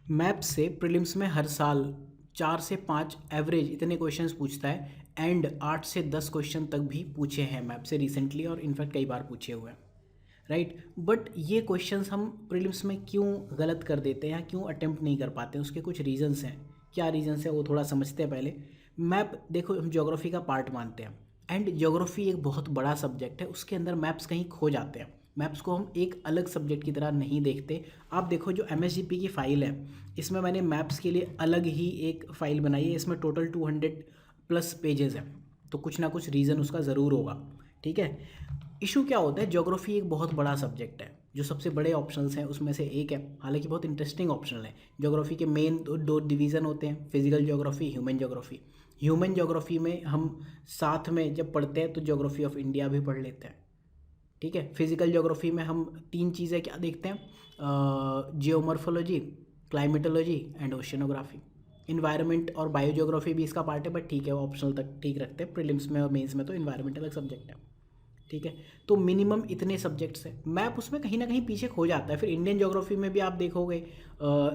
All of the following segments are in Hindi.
मैप से प्रीलिम्स में हर साल 4 से 5 एवरेज इतने क्वेश्चंस पूछता है एंड 8 से 10 क्वेश्चन तक भी पूछे हैं मैप से रिसेंटली, और इनफैक्ट कई बार पूछे हुए हैं, राइट। बट ये क्वेश्चंस हम प्रीलिम्स में क्यों गलत कर देते हैं या क्यों अटेम्प्ट नहीं कर पाते हैं, उसके कुछ रीजंस हैं। क्या रीजंस है वो थोड़ा समझते हैं पहले। मैप देखो, हम ज्योग्राफी का पार्ट मानते हैं एंड ज्योग्राफी एक बहुत बड़ा सब्जेक्ट है, उसके अंदर मैप्स कहीं खो जाते हैं। मैप्स को हम एक अलग सब्जेक्ट की तरह नहीं देखते। आप देखो जो एमएसजीपी की फ़ाइल है, इसमें मैंने मैप्स के लिए अलग ही एक फ़ाइल बनाई है, इसमें टोटल 200+ पेजेस हैं, तो कुछ ना कुछ रीज़न उसका ज़रूर होगा, ठीक है। इशू क्या होता है, ज्योग्राफी एक बहुत बड़ा सब्जेक्ट है, जो सबसे बड़े ऑप्शंस हैं उसमें से एक है, हालांकि बहुत इंटरेस्टिंग ऑप्शनल है। ज्योग्राफी के मेन दो डिवीज़न होते हैं, physical geography, human geography. Human geography में हम साथ में जब पढ़ते हैं तो ज्योग्राफी ऑफ इंडिया भी पढ़ लेते हैं, ठीक है। फिजिकल ज्योग्राफी में हम 3 चीज़ें क्या देखते हैं, geomorphology, climatology and oceanography. Environment और बायोजियोग्राफी भी इसका पार्ट है, बट ठीक है, वो ऑप्शनल तक ठीक रखते हैं। प्रीलिम्स में और मेंस में तो इन्वायरमेंट अलग सब्जेक्ट है, ठीक है। तो मिनिमम इतने सब्जेक्ट्स हैं, मैप उसमें कहीं ना कहीं पीछे खो जाता है। फिर इंडियन ज्योग्राफी में भी आप देखोगे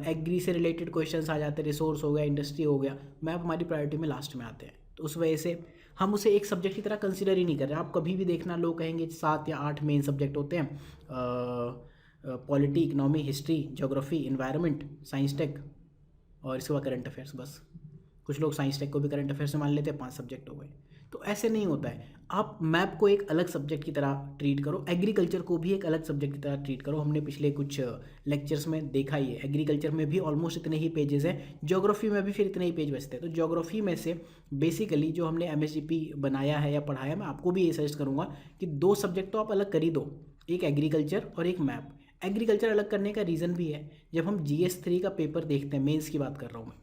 एग्री से रिलेटेड क्वेश्चंस आ जाते हैं, रिसोर्स हो गया, इंडस्ट्री हो गया, मैप हमारी प्रायोरिटी में लास्ट में आते हैं। तो उस वजह से हम उसे एक सब्जेक्ट की तरह कंसिडर ही नहीं कर रहे। आप कभी भी देखना, लोग कहेंगे 7 या 8 मेन सब्जेक्ट होते हैं, polity, economy, history, geography, environment, science tech और इसके बाद करंट अफेयर्स, बस। कुछ लोग साइंस टेक को भी करंट अफेयर्स से मान लेते हैं, 5 सब्जेक्ट हो गए। तो ऐसे नहीं होता है। आप मैप को एक अलग सब्जेक्ट की तरह ट्रीट करो, एग्रीकल्चर को भी एक अलग सब्जेक्ट की तरह ट्रीट करो। हमने पिछले कुछ लेक्चर्स में देखा ही है, एग्रीकल्चर में भी ऑलमोस्ट इतने ही पेजेस हैं, ज्योग्राफी में भी फिर इतने ही पेज बचते हैं। तो ज्योग्राफी में से बेसिकली जो हमने एमएसजीपी बनाया है या पढ़ाया, मैं आपको भी ये सजेस्ट करूँगा कि 2 सब्जेक्ट तो आप अलग कर ही दो, एक एग्रीकल्चर और एक मैप। एग्रीकल्चर अलग करने का रीज़न भी है, जब हम GS3 का पेपर देखते हैं, मेंस की बात कर रहा हूँ मैं,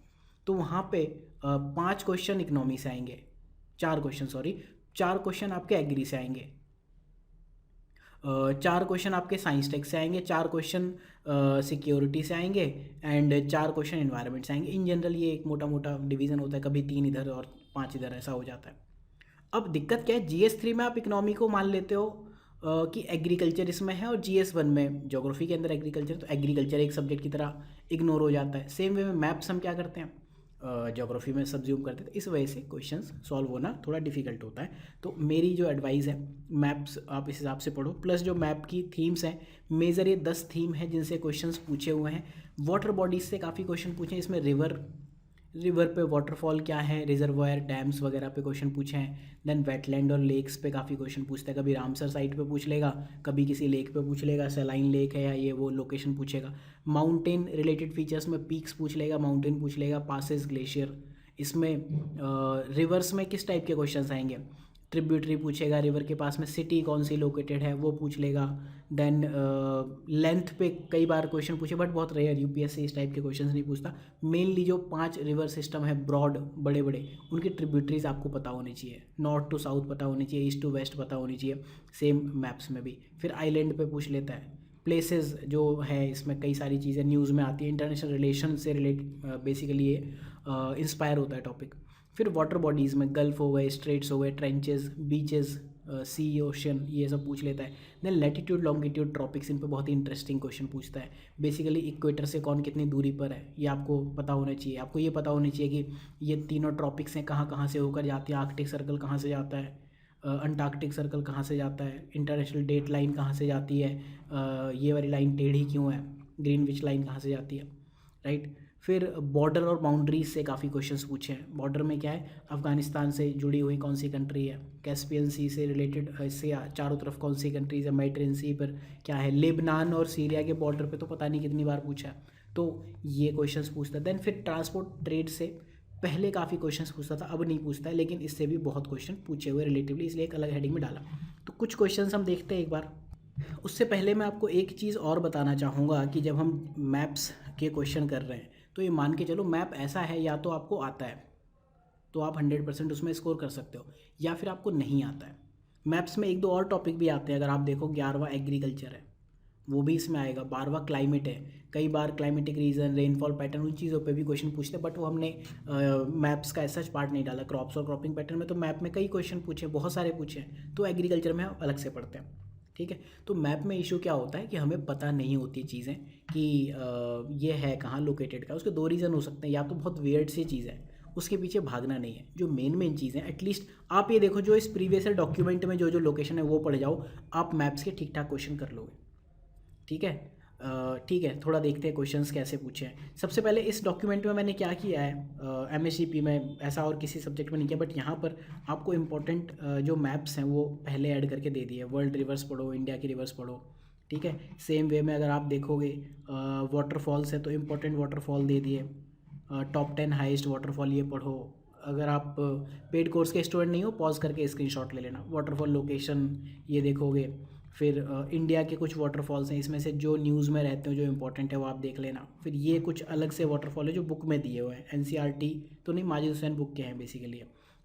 तो वहाँ पे 5 क्वेश्चन इकनॉमी से आएंगे, 4 क्वेश्चन, सॉरी, 4 क्वेश्चन आपके एग्री से आएंगे, 4 क्वेश्चन आपके साइंस टेक से आएंगे, 4 क्वेश्चन सिक्योरिटी से आएंगे एंड 4 क्वेश्चन इन्वायरमेंट से आएंगे। इन जनरल ये एक मोटा मोटा डिवीज़न होता है, कभी 3 इधर और 5 इधर, ऐसा हो जाता है। अब दिक्कत क्या है, GS3 में आप इकोनॉमी को मान लेते हो कि एग्रीकल्चर इसमें है, और GS1 में ज्योग्राफी के अंदर एग्रीकल्चर, तो एग्रीकल्चर एक सब्जेक्ट की तरह इग्नोर हो जाता है। सेम वे में मैप्स हम क्या करते हैं, ज्योग्राफी में सब्ज्यूम करते हैं, तो इस वजह से क्वेश्चंस सॉल्व होना थोड़ा डिफिकल्ट होता है। तो मेरी जो एडवाइस है, मैप्स आप इस हिसाब से पढ़ो, प्लस जो मैप की थीम्स हैं, मेजर ये 10 थीम है जिनसे क्वेश्चंस पूछे हुए हैं। वाटर बॉडीज से काफ़ी क्वेश्चन पूछे हैं, इसमें रिवर पे वाटरफॉल क्या है, रिजर्वायर, डैम्स वगैरह पे क्वेश्चन पूछे हैं। देन वेटलैंड और लेक्स पे काफ़ी क्वेश्चन पूछता है, कभी रामसर साइट पे पूछ लेगा, कभी किसी लेक पे पूछ लेगा, सलाइन लेक है या ये वो लोकेशन पूछेगा। माउंटेन रिलेटेड फीचर्स में पीक्स पूछ लेगा, माउंटेन पूछ लेगा, पासेस, ग्लेशियर। इसमें रिवर्स में किस टाइप के क्वेश्चंस आएंगे, ट्रिब्यूटरी पूछेगा, रिवर के पास में सिटी कौन सी लोकेटेड है वो पूछ लेगा। देन लेंथ पे कई बार क्वेश्चन पूछे, बट बहुत रेयर, यूपीएससी इस टाइप के क्वेश्चंस नहीं पूछता। मेनली जो 5 रिवर सिस्टम है ब्रॉड, बड़े बड़े, उनकी ट्रिब्यूटरीज आपको पता होनी चाहिए, नॉर्थ टू साउथ पता होनी चाहिए, ईस्ट टू वेस्ट पता होनी चाहिए, सेम मैप्स में भी। फिर आइलैंड पे पूछ लेता है, प्लेसेस जो है, इसमें कई सारी चीज़ें न्यूज़ में आती है, इंटरनेशनल रिलेशन से रिलेट बेसिकली ये इंस्पायर होता है टॉपिक। फिर वाटर बॉडीज़ में गल्फ हो गए, स्ट्रेट्स हो गए, ट्रेंचेस, बीचेस, सी, ओशन, ये सब पूछ लेता है। देन लैटिट्यूड, लॉन्गिट्यूड, ट्रॉपिक्स, इन पे बहुत ही इंटरेस्टिंग क्वेश्चन पूछता है। बेसिकली इक्वेटर से कौन कितनी दूरी पर है, ये आपको पता होना चाहिए। आपको ये पता होनी चाहिए कि ये तीनों ट्रॉपिक्स हैं, कहाँ कहाँ से होकर जाती है, आर्कटिक सर्कल कहाँ से जाता है, अंटार्कटिक सर्कल कहाँ से जाता है, इंटरनेशनल डेट लाइन कहाँ से जाती है, ये वाली लाइन टेढ़ी क्यों है, ग्रीनविच लाइन कहाँ से जाती है, राइट। फिर बॉर्डर और बाउंड्रीज से काफ़ी क्वेश्चंस पूछे हैं। बॉर्डर में क्या है, अफगानिस्तान से जुड़ी हुई कौन सी कंट्री है, कैस्पियन सी से रिलेटेड, इससे चारों तरफ कौन सी कंट्रीज है, मेडिटेरियन सी पर क्या है, लेबनान और सीरिया के बॉर्डर पे तो पता नहीं कितनी बार पूछा है। तो ये क्वेश्चंस पूछता है। देन फिर ट्रांसपोर्ट ट्रेड से पहले काफ़ी क्वेश्चंस पूछता था, अब नहीं पूछता है, लेकिन इससे भी बहुत क्वेश्चन पूछे हुए रिलेटिवली, इसलिए एक अलग हेडिंग में डाला। तो कुछ क्वेश्चंस हम देखते हैं एक बार। उससे पहले मैं आपको एक चीज़ और बताना चाहूँगा कि जब हम मैप्स के क्वेश्चन कर रहे हैं, तो ये मान के चलो मैप ऐसा है, या तो आपको आता है तो आप 100% उसमें स्कोर कर सकते हो, या फिर आपको नहीं आता है। मैप्स में 1-2 और टॉपिक भी आते हैं, अगर आप देखो 11वां एग्रीकल्चर है, वो भी इसमें आएगा। 12वां क्लाइमेट है, कई बार क्लाइमेटिक रीजन, रेनफॉल पैटर्न, उन चीज़ों पे भी क्वेश्चन पूछते हैं, बट वो हमने मैप्स का ऐसा पार्ट नहीं डाला। क्रॉप्स और क्रॉपिंग पैटर्न में तो मैप में कई क्वेश्चन पूछे, बहुत सारे पूछे हैं, तो एग्रीकल्चर में हम अलग से पढ़ते हैं। ठीक है। तो मैप में इशू क्या होता है कि हमें पता नहीं होती चीज़ें कि ये है कहाँ लोकेटेड का। उसके दो रीज़न हो सकते हैं, या तो बहुत वियर्ड सी चीज़ है, उसके पीछे भागना नहीं है। जो मेन चीज़ें एटलीस्ट आप ये देखो, जो इस प्रीवियस डॉक्यूमेंट में जो लोकेशन है वो पढ़ जाओ, आप मैप्स के ठीक ठाक क्वेश्चन कर लोगे। ठीक है। ठीक है, थोड़ा देखते हैं क्वेश्चंस कैसे पूछे हैं। सबसे पहले इस डॉक्यूमेंट में मैंने क्या किया है, एमएसजीपी में ऐसा और किसी सब्जेक्ट में नहीं किया, बट यहाँ पर आपको इम्पोर्टेंट जो मैप्स हैं वो पहले ऐड करके दे दिए। वर्ल्ड रिवर्स पढ़ो, इंडिया की रिवर्स पढ़ो। ठीक है। सेम वे में अगर आप देखोगे वाटरफॉल्स है तो इम्पोर्टेंट वाटरफॉल दे दिए। टॉप 10 हाईएस्ट वाटरफॉल ये पढ़ो। अगर आप पेड कोर्स के स्टूडेंट नहीं हो, पॉज करके स्क्रीनशॉट ले लेना। वाटरफॉल लोकेशन ये देखोगे। फिर इंडिया के कुछ वाटरफॉल्स हैं, इसमें से जो न्यूज़ में रहते हो जो इंपॉर्टेंट है वो आप देख लेना। फिर ये कुछ अलग से वाटरफॉल है जो बुक में दिए हुए हैं, एनसीईआरटी तो नहीं, माजिद हुसैन बुक के हैं बेसिकली।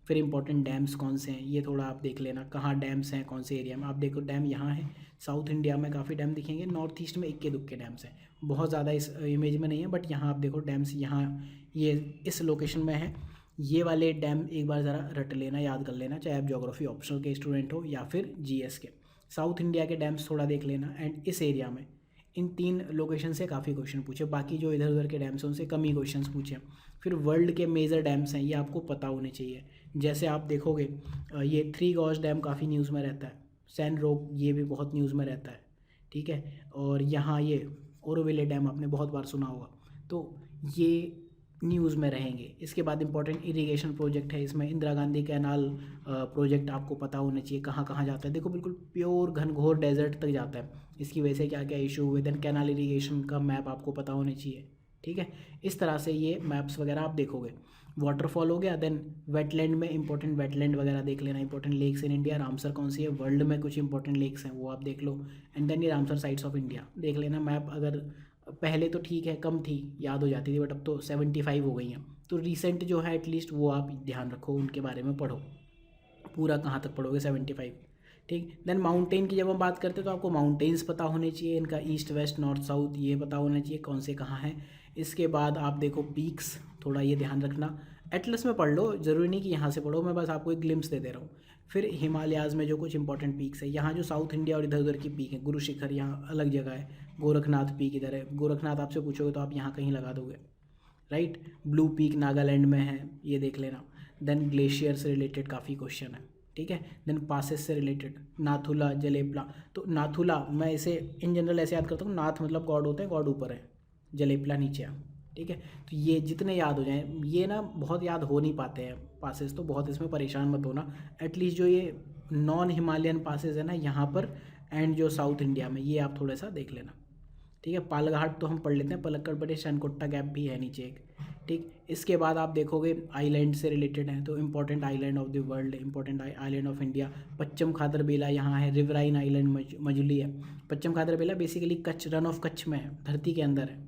फिर इंपॉर्टेंट डैम्स कौन से हैं ये थोड़ा आप देख लेना, कहाँ डैम्स हैं कौन से एरिया में। आप देखो डैम यहाँ है, साउथ इंडिया में काफ़ी डैम दिखेंगे, नॉर्थ ईस्ट में इक्के दुक्के डैम्स हैं, बहुत ज़्यादा इस इमेज में नहीं है, बट यहाँ आप देखो डैम्स यहाँ ये इस लोकेशन में है। ये वाले डैम एक बार ज़रा रट लेना, याद कर लेना, चाहे आप ज्योग्राफी ऑप्शनल के स्टूडेंट हो या फिर जीएस के। साउथ इंडिया के डैम्स थोड़ा देख लेना। एंड इस एरिया में इन 3 लोकेशन से काफ़ी क्वेश्चन पूछे, बाकी जो इधर उधर के डैम्स हैं उनसे कम ही क्वेश्चन पूछे। फिर वर्ल्ड के मेजर डैम्स हैं, ये आपको पता होने चाहिए। जैसे आप देखोगे ये 3 गॉज डैम काफ़ी न्यूज़ में रहता है, सैंड रोक ये भी बहुत न्यूज़ में रहता है। ठीक है। और यहाँ ये ओरोविले डैम आपने बहुत बार सुना होगा, तो ये न्यूज़ में रहेंगे। इसके बाद इंपॉर्टेंट इरिगेशन प्रोजेक्ट है, इसमें इंदिरा गांधी कैनाल प्रोजेक्ट आपको पता होना चाहिए कहाँ कहाँ जाता है। देखो बिल्कुल प्योर घनघोर डेजर्ट तक जाता है, इसकी वजह से क्या क्या इशू हुए। देन कैनाल इरिगेशन का मैप आपको पता होना चाहिए। ठीक है। इस तरह से ये मैप्स वगैरह आप देखोगे। वाटरफॉल हो गया। देन वेटलैंड में इंपॉर्टेंट वेटलैंड वगैरह देख लेना, important lakes in India. Ramsar कौन सी है, वर्ल्ड में कुछ इंपॉर्टेंट लेक्स हैं वो आप देख लो। एंड देन ये रामसर साइट्स ऑफ इंडिया देख लेना। मैप अगर पहले तो ठीक है कम थी, याद हो जाती थी, बट अब तो 75 हो गई हैं, तो रिसेंट जो है एटलीस्ट वो आप ध्यान रखो, उनके बारे में पढ़ो। पूरा कहाँ तक पढ़ोगे 75। ठीक। देन माउंटेन की जब हम बात करते हैं तो आपको माउंटेन्स पता होने चाहिए, इनका ईस्ट वेस्ट नॉर्थ साउथ ये पता होना चाहिए कौन से कहाँ हैं। इसके बाद आप देखो पीक्स, थोड़ा ये ध्यान रखना। एटलस में पढ़ लो, ज़रूरी नहीं कि यहाँ से पढ़ो, मैं बस आपको एक ग्लिम्स दे दे रहा हूँ। फिर हिमालयाज़ में जो कुछ इंपॉर्टेंट पीक्स है, यहाँ जो साउथ इंडिया और इधर उधर की पीक है, गुरु शिखर यहाँ अलग जगह है, गोरखनाथ पीक इधर है। गोरखनाथ आपसे पूछोगे तो आप यहाँ कहीं लगा दोगे, राइट। ब्लू पीक नागालैंड में है, ये देख लेना। देन ग्लेशियर से रिलेटेड काफ़ी क्वेश्चन है। ठीक है। देन पासेस से रिलेटेड नाथुला जलेपला, तो नाथुला मैं इसे इन जनरल ऐसे याद करता हूँ, नाथ मतलब गॉड होता है, गॉड ऊपर है, जलेपला नीचे है। ठीक है। तो ये जितने याद हो जाएं, ये ना बहुत याद हो नहीं पाते हैं पासेस, तो बहुत इसमें परेशान मत होना। एटलीस्ट जो ये नॉन हिमालयन पासेस है ना यहाँ पर, एंड जो साउथ इंडिया में, ये आप थोड़ा सा देख लेना। ठीक है। पालघाट तो हम पढ़ लेते हैं, पलक्कड़ बड़े शनकोट्टा गैप भी है नीचे एक। ठीक। इसके बाद आप देखोगे आइलैंड से रिलेटेड है, तो important island of the world, important island of India, Pashchim Khadir Bela यहाँ है, रिवराइन आइलैंड मजुली है। पश्चिम खादर बेला बेसिकली कच्छ, रन ऑफ कच्छ में है, धरती के अंदर है,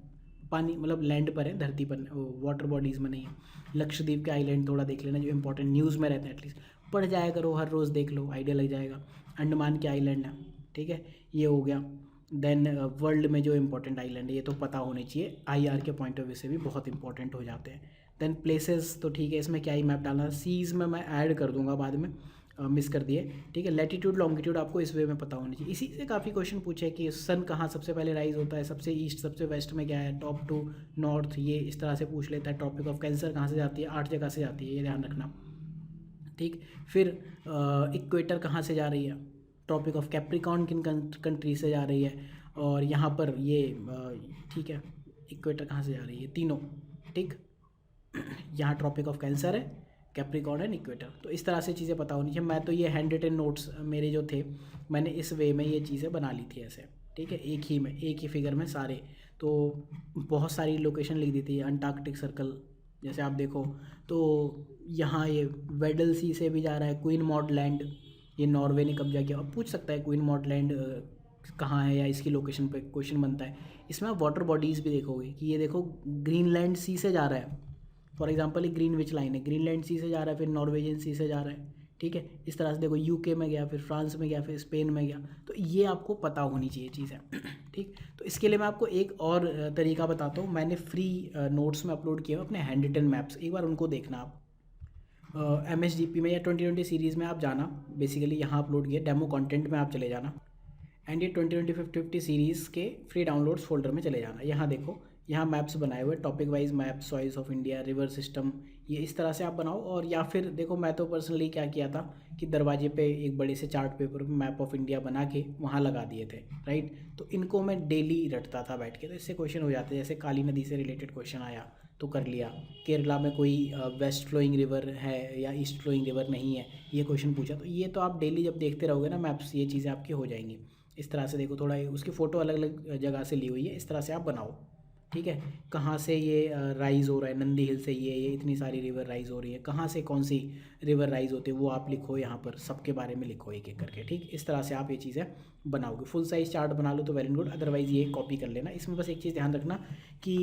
पानी मतलब लैंड पर है, धरती पर वाटर बॉडीज़ में नहीं है। लक्षद्वीप के आइलैंड थोड़ा देख लेना, जो इंपॉर्टेंट न्यूज़ में रहते हैं, एटलीस्ट पढ़ जाया करो, हर रोज़ देख लो, आइडिया लग जाएगा। अंडमान के आइलैंड है। ठीक है, ये हो गया। देन वर्ल्ड में जो इंपॉर्टेंट आइलैंड है ये तो पता होने चाहिए, आईआर के पॉइंट ऑफ व्यू से भी बहुत इंपॉर्टेंट हो जाते हैं। देन प्लेसेस तो ठीक है, इसमें क्या ही मैप डालना, सीज़ में मैं ऐड कर दूंगा बाद में, मिस कर दिए। ठीक है। लैटिट्यूड लॉन्गिट्यूड आपको इस वे में पता होनी चाहिए। इसी से काफ़ी क्वेश्चन पूछे कि सन कहाँ सबसे पहले राइज होता है, सबसे ईस्ट सबसे वेस्ट में क्या है, टॉप टू नॉर्थ, ये इस तरह से पूछ लेता है। ट्रॉपिक ऑफ कैंसर कहाँ से जाती है, 8 जगह से जाती है, ये ध्यान रखना। ठीक। फिर इक्वेटर कहाँ से जा रही है, ट्रॉपिक ऑफ कैप्रिकॉर्न किन कंट्री से जा रही है, और यहाँ पर ये ठीक है, इक्वेटर कहाँ से जा रही है, तीनों। ठीक। यहाँ ट्रॉपिक ऑफ कैंसर है, कैप्रिकॉर्न एंड इक्वेटर, तो इस तरह से चीज़ें पता होनी चाहिए। मैं तो ये हैंड रिटन नोट्स मेरे जो थे, मैंने इस वे में ये चीज़ें बना ली थी ऐसे। ठीक है। एक ही फिगर में सारे, तो बहुत सारी लोकेशन लिख दी थी। अंटार्कटिक सर्कल जैसे आप देखो तो यहाँ ये वेडल सी से भी जा रहा है, क्वीन मॉड लैंड, ये नॉर्वे ने कब्जा किया। अब पूछ सकता है क्वीन मॉड लैंड कहाँ है, या इसकी लोकेशन पे क्वेश्चन बनता है। इसमें आप वाटर बॉडीज़ भी देखोगे कि ये देखो ग्रीनलैंड सी से जा रहा है, फॉर एग्जांपल ये ग्रीनविच लाइन है, ग्रीनलैंड सी से जा रहा है, फिर नॉर्वेजियन सी से जा रहा है। ठीक है। इस तरह से देखो यूके में गया, फिर फ्रांस में गया, फिर स्पेन में गया, तो ये आपको पता होनी चाहिए चीज़ें। ठीक। तो इसके लिए मैं आपको एक और तरीका बताता हूँ, मैंने फ्री नोट्स में अपलोड किया अपने हैंड रिटन मैप्स, एक बार उनको देखना आप। MSGP में या 2020 सीरीज़ में आप जाना, बेसिकली यहाँ अपलोड किया, डेमो कंटेंट में आप चले जाना। एंड ये 2020-50 सीरीज़ के फ्री डाउनलोड्स फोल्डर में चले जाना। यहाँ देखो, यहाँ मैप्स बनाए हुए, topic wise map, soils of India, river system, ये इस तरह से आप बनाओ। और या फिर देखो, मैं तो पर्सनली क्या किया था कि दरवाजे पे एक बड़े से चार्ट पेपर पे मैप ऑफ इंडिया बना के वहाँ लगा दिए थे, राइट। तो इनको मैं डेली रटता था बैठ के, तो इससे क्वेश्चन हो जाते हैं। जैसे काली नदी से रिलेटेड क्वेश्चन आया तो कर लिया, केरला में कोई वेस्ट फ्लोइंग रिवर है या ईस्ट फ्लोइंग रिवर नहीं है, ये क्वेश्चन पूछा। तो ये तो आप डेली जब देखते रहोगे ना मैप्स, ये चीज़ें आपकी हो जाएंगी। इस तरह से देखो, थोड़ा उसकी फ़ोटो अलग अलग जगह से ली हुई है, इस तरह से आप बनाओ, ठीक है। कहाँ से ये राइज़ हो रहा है, नंदी हिल से ये इतनी सारी रिवर राइज़ हो रही है, कहाँ से कौन सी रिवर राइज़ होती है वो आप लिखो, यहाँ पर सबके बारे में लिखो एक एक करके, ठीक। इस तरह से आप ये चीज़ें बनाओगे। फुल साइज़ चार्ट बना लो तो वेरी गुड, अदरवाइज़ ये कॉपी कर लेना। इसमें बस एक चीज़ ध्यान रखना कि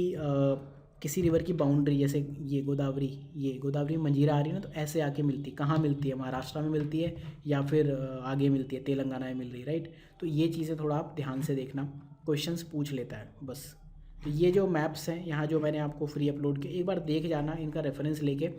किसी रिवर की बाउंड्री, जैसे ये गोदावरी मंजीरा आ रही है ना, तो ऐसे आके मिलती, कहाँ मिलती है, महाराष्ट्र में मिलती है या फिर आगे मिलती है, तेलंगाना में मिल रही है, राइट। तो ये चीज़ें थोड़ा आप ध्यान से देखना, क्वेश्चंस पूछ लेता है बस। तो ये जो मैप्स हैं यहाँ जो मैंने आपको फ्री अपलोड किए, एक बार देख जाना, इनका रेफरेंस लेके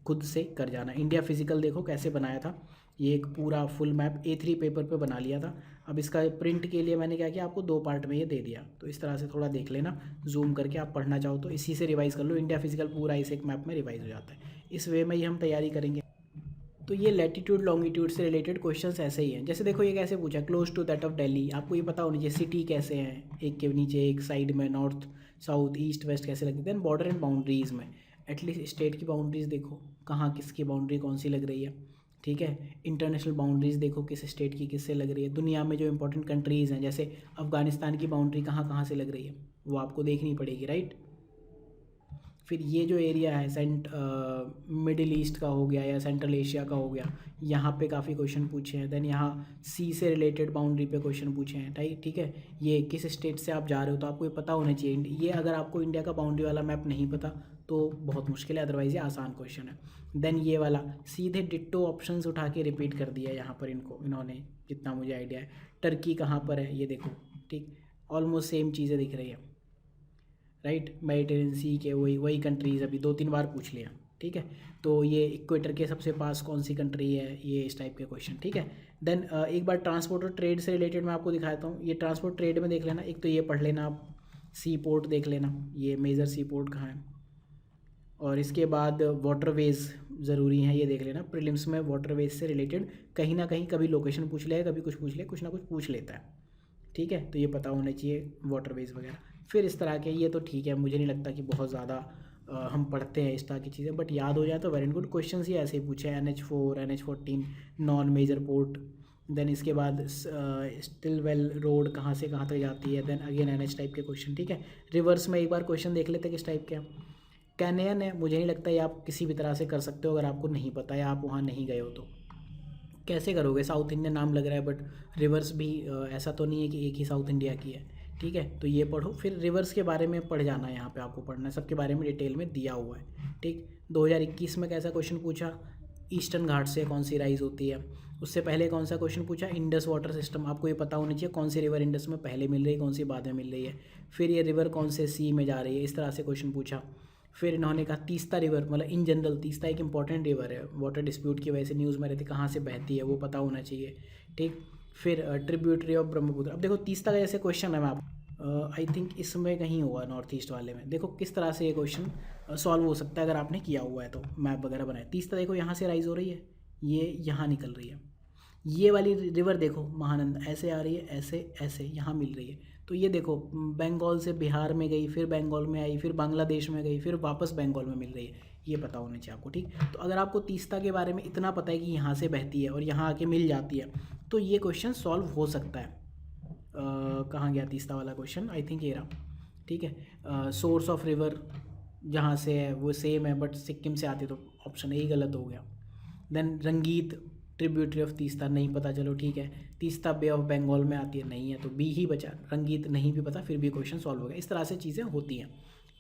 खुद से कर जाना। इंडिया फिजिकल देखो कैसे बनाया था, ये एक पूरा फुल मैप A3 पेपर पे बना लिया था। अब इसका प्रिंट के लिए मैंने क्या किया, आपको 2 पार्ट में ये दे दिया। तो इस तरह से थोड़ा देख लेना, जूम करके आप पढ़ना चाहो तो इसी से रिवाइज़ कर लो। इंडिया फिजिकल पूरा इस एक मैप में रिवाइज़ हो जाता है। इस वे में ही हम तैयारी करेंगे। तो ये लैटिट्यूड लॉन्गिट्यूड से रिलेटेड क्वेश्चंस ऐसे ही हैं। जैसे देखो, ये कैसे पूछा, close to that of Delhi, आपको ये पता होनी चाहिए सिटी कैसे हैं, एक के नीचे एक, साइड में नॉर्थ साउथ ईस्ट वेस्ट कैसे लगती है। देन बॉर्डर एंड बाउंड्रीज़ में एटलीस्ट स्टेट की बाउंड्रीज़ देखो, कहाँ किसकी बाउंड्री कौन सी लग रही है, ठीक है। इंटरनेशनल बाउंड्रीज़ देखो, किस स्टेट की किससे लग रही है। दुनिया में जो इंपॉर्टेंट कंट्रीज़ हैं, जैसे अफ़गानिस्तान की बाउंड्री कहाँ कहाँ से लग रही है, वो आपको देखनी पड़ेगी, राइट। फिर ये जो एरिया है मिडिल ईस्ट का हो गया या सेंट्रल एशिया का हो गया, यहाँ पे काफ़ी क्वेश्चन पूछे हैं। देन यहाँ सी से रिलेटेड बाउंड्री पे क्वेश्चन पूछे हैं, ठीक है। ये किस स्टेट से आप जा रहे हो तो आपको ये पता होना चाहिए। ये अगर आपको इंडिया का बाउंड्री वाला मैप नहीं पता तो बहुत मुश्किल है, अदरवाइज़ ये आसान क्वेश्चन है। देन ये वाला सीधे डिट्टो ऑप्शंस उठा के रिपीट कर दिया यहाँ पर इन्होंने, जितना मुझे आइडिया है। टर्की कहाँ पर है ये देखो, ठीक, ऑलमोस्ट सेम चीज़ें दिख रही है, राइट। मेडिटेरियन सी के वही कंट्रीज़ अभी 2-3 बार पूछ लिया, ठीक है। तो ये इक्वेटर के सबसे पास कौन सी कंट्री है, ये इस टाइप के क्वेश्चन, ठीक है। देन एक बार ट्रांसपोर्ट और ट्रेड से रिलेटेड मैं आपको दिखाता हूँ। ये ट्रांसपोर्ट ट्रेड में देख लेना, एक तो ये पढ़ लेना आप, सी पोर्ट देख लेना, ये मेजर सी पोर्ट कहाँ है। और इसके बाद वाटरवेज़ ज़रूरी हैं, ये देख लेना। प्रीलिम्स में वाटरवेज से रिलेटेड कहीं ना कहीं कभी लोकेशन पूछ लेगा, कभी कुछ पूछ ले, कुछ ना कुछ पूछ लेता है, ठीक है। तो ये पता होना चाहिए वाटरवेज वगैरह। फिर इस तरह के ये तो ठीक है, मुझे नहीं लगता कि बहुत ज़्यादा हम पढ़ते हैं इस तरह की चीज़ें, बट याद हो जाए तो वेरी गुड। क्वेश्चन ही ऐसे ही पूछे, NH4 NH14 non major port. Then इसके बाद स्टिलवेल रोड कहाँ से कहाँ तक जाती है। देन अगेन NH टाइप के क्वेश्चन, ठीक है। रिवर्स में एक बार क्वेश्चन देख लेते हैं किस टाइप के हैं। कैनेयन है, मुझे नहीं लगता ये आप किसी भी तरह से कर सकते हो, अगर आपको नहीं पता है, आप वहाँ नहीं गए हो तो कैसे करोगे। साउथ इंडियन नाम लग रहा है, बट रिवर्स भी ऐसा तो नहीं है कि एक ही साउथ इंडिया की है, ठीक है। तो ये पढ़ो, फिर रिवर्स के बारे में पढ़ जाना है, यहाँ पे आपको पढ़ना है, सबके बारे में डिटेल में दिया हुआ है, ठीक। 2021 में कैसा क्वेश्चन पूछा, ईस्टर्न घाट से कौन सी राइज होती है। उससे पहले कौन सा क्वेश्चन पूछा, इंडस वाटर सिस्टम, आपको ये पता होना चाहिए कौन सी रिवर इंडस में पहले मिल रही है, कौन सी बाद में मिल रही है। फिर ये रिवर कौन से सी में जा रही है, इस तरह से क्वेश्चन पूछा। फिर इन्होंने कहा तीस्ता रिवर, मतलब इन जनरल तीस्ता एक इंपॉर्टेंट रिवर है, वाटर डिस्प्यूट की वजह से न्यूज़ में रहती, कहाँ से बहती है वो पता होना चाहिए, ठीक। फिर ट्रिब्यूटरी ऑफ ब्रह्मपुत्र। अब देखो तीस्ता का जैसे क्वेश्चन है, मैं आप आई थिंक इसमें कहीं हुआ नॉर्थ ईस्ट वाले में, देखो किस तरह से ये क्वेश्चन सॉल्व हो सकता है अगर आपने किया हुआ है तो, मैप वगैरह बनाए। तीस्ता देखो यहाँ से राइज हो रही है, ये यहाँ निकल रही है। ये वाली रिवर देखो महानंदा ऐसे आ रही है, ऐसे ऐसे यहाँ मिल रही है। तो ये देखो बंगाल से बिहार में गई, फिर बंगाल में आई, फिर बांग्लादेश में गई, फिर वापस बंगाल में मिल रही है, ये पता होना चाहिए आपको, ठीक। तो अगर आपको तीस्ता के बारे में इतना पता है कि यहाँ से बहती है और यहाँ आके मिल जाती है, तो ये क्वेश्चन सॉल्व हो सकता है। कहाँ गया तीस्ता वाला क्वेश्चन, आई थिंक ये रहा, ठीक है। सोर्स ऑफ रिवर जहाँ से है वो सेम है, बट सिक्किम से आती है, तो ऑप्शन ए गलत हो गया। देन रंगीत ट्रिब्यूटरी ऑफ तीस्ता नहीं पता, चलो ठीक है। तीस्ता बे ऑफ बंगाल में आती है, नहीं है, तो बी ही बचा। रंगीत नहीं भी पता, फिर भी क्वेश्चन सॉल्व हो गया। इस तरह से चीज़ें होती हैं,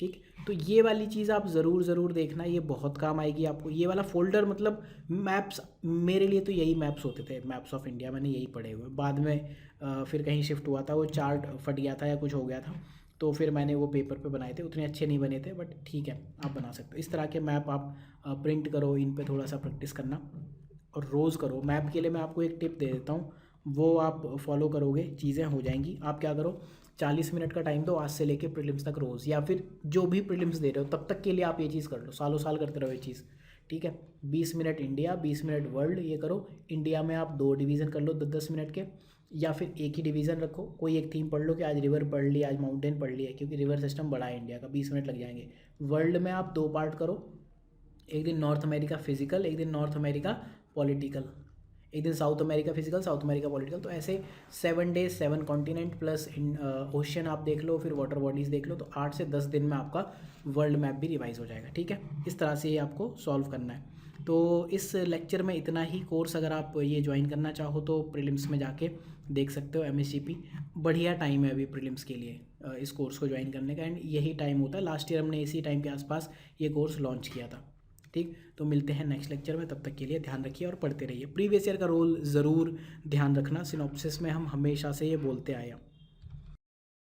ठीक। तो ये वाली चीज़ आप ज़रूर देखना, ये बहुत काम आएगी आपको। ये वाला फोल्डर मतलब मैप्स, मेरे लिए तो यही मैप्स होते थे, मैप्स ऑफ इंडिया मैंने यही पढ़े हुए। बाद में फिर कहीं शिफ्ट हुआ था, वो चार्ट फट गया था या कुछ हो गया था, तो फिर मैंने वो पेपर पे बनाए थे, उतने अच्छे नहीं बने थे, बट ठीक है आप बना सकते हो। इस तरह के मैप आप प्रिंट करो, इन पे थोड़ा सा प्रैक्टिस करना और रोज़ करो। मैप के लिए मैं आपको एक टिप दे देता हूँ, वो आप फॉलो करोगे, चीज़ें हो जाएंगी। आप क्या करो, 40 मिनट का टाइम दो आज से लेके प्रीलिम्स तक रोज़, या फिर जो भी प्रीलिम्स दे रहे हो तब तक के लिए आप ये चीज़ कर लो, सालों साल करते रहो ये चीज़, ठीक है। 20 मिनट इंडिया, 20 मिनट वर्ल्ड, ये करो। इंडिया में आप 2 डिवीज़न कर लो 10-10 मिनट के, या फिर एक ही डिवीज़न रखो, कोई एक थीम पढ़ लो कि आज रिवर पढ़ ली, आज माउंटेन पढ़ लिया, क्योंकि रिवर सिस्टम बड़ा है इंडिया का, 20 मिनट लग जाएंगे। वर्ल्ड में आप 2 पार्ट करो, एक दिन नॉर्थ अमेरिका फिजिकल, एक दिन नॉर्थ अमेरिका पॉलिटिकल, एक दिन south America physical, south America political. तो ऐसे 7 डेज 7 कॉन्टिनेंट प्लस ओशियन आप देख लो, फिर वाटर बॉडीज़ देख लो, तो 8 से 10 दिन में आपका वर्ल्ड मैप भी रिवाइज हो जाएगा, ठीक है। इस तरह से ये आपको सॉल्व करना है। तो इस लेक्चर में इतना ही। कोर्स अगर आप ये ज्वाइन करना चाहो तो प्रीलिम्स में जाके देख सकते हो, MSCP बढ़िया टाइम है अभी प्रीलिम्स के लिए इस कोर्स को ज्वाइन करने का, एंड यही टाइम होता है। लास्ट ईयर हमने इसी टाइम के आसपास ये कोर्स लॉन्च किया था, ठीक। तो मिलते हैं नेक्स्ट लेक्चर में, तब तक के लिए ध्यान रखिए और पढ़ते रहिए। प्रीवियस ईयर का रोल ज़रूर ध्यान रखना, सिनॉप्सिस में हम हमेशा से ये बोलते आए हैं।